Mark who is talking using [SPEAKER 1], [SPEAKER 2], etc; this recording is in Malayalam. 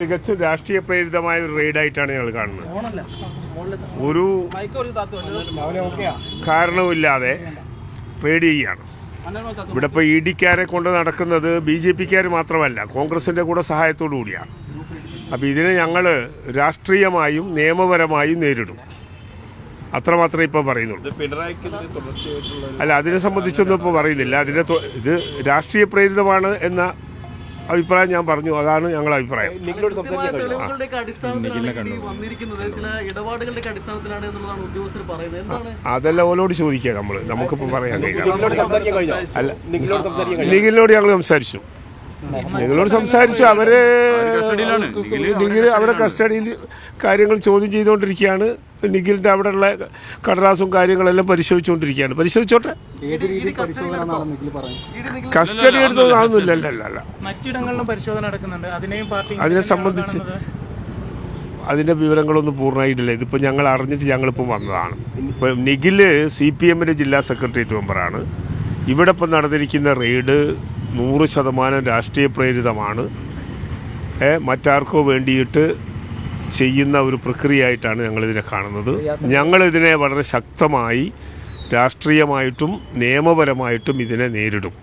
[SPEAKER 1] തികച്ചും രാഷ്ട്രീയ പ്രേരിതമായ ഒരു റെയ്ഡായിട്ടാണ് ഞങ്ങൾ കാണുന്നത്. ഒരു കാരണവുമില്ലാതെ റെയ്ഡ് ചെയ്യുകയാണ്. ഇവിടെ ഇപ്പോൾ ഇ ഡിക്കാരെ കൊണ്ട് നടക്കുന്നത് BJP-ക്കാർ മാത്രമല്ല, കോൺഗ്രസിൻ്റെ കൂടെ സഹായത്തോടു കൂടിയാണ്. അപ്പോൾ ഇതിനെ ഞങ്ങൾ രാഷ്ട്രീയമായും നിയമപരമായും നേരിടും. അത്രമാത്രമേ ഇപ്പോൾ പറയുന്നുള്ളൂ. അല്ല, അതിനെ സംബന്ധിച്ചൊന്നും ഇപ്പോൾ പറയുന്നില്ല. ഇത് രാഷ്ട്രീയ പ്രേരിതമാണ് എന്ന അഭിപ്രായം ഞാൻ പറഞ്ഞു. അതാണ് ഞങ്ങളുടെ അഭിപ്രായം. അതെല്ലാം ഓലോട് ചോദിക്കുക. നമുക്കിപ്പോൾ പറയാൻ കഴിയില്ല. അല്ല, നിഖിലിനോട് ഞങ്ങൾ സംസാരിച്ചു. നിങ്ങളോട് സംസാരിച്ചു. അവരെ കസ്റ്റഡിയിൽ കാര്യങ്ങൾ ചോദ്യം ചെയ്തുകൊണ്ടിരിക്കുകയാണ്. നിഖിലിൻ്റെ അവിടെയുള്ള കടലാസും കാര്യങ്ങളെല്ലാം പരിശോധിച്ചുകൊണ്ടിരിക്കുകയാണ്. പരിശോധിച്ചോട്ടെ. കസ്റ്റഡി എടുത്തതാണെന്നില്ല. അതിനെ സംബന്ധിച്ച് അതിൻ്റെ വിവരങ്ങളൊന്നും പൂർണ്ണമായിട്ടില്ല. ഇതിപ്പോൾ ഞങ്ങൾ അറിഞ്ഞിട്ട് ഞങ്ങളിപ്പോൾ വന്നതാണ്. ഇപ്പം നിഖിൽ CPM-ൻ്റെ ജില്ലാ സെക്രട്ടേറിയറ്റ് മെമ്പറാണ്. ഇവിടെ ഇപ്പം നടന്നിരിക്കുന്ന റെയ്ഡ് 100% രാഷ്ട്രീയ പ്രേരിതമാണ്. മറ്റാർക്കോ വേണ്ടിയിട്ട് ചെയ്യുന്ന ഒരു പ്രക്രിയയായിട്ടാണ് ഞങ്ങളിതിനെ കാണുന്നത്. ഞങ്ങളിതിനെ വളരെ ശക്തമായി രാഷ്ട്രീയമായിട്ടും നിയമപരമായിട്ടും ഇതിനെ നേരിടും.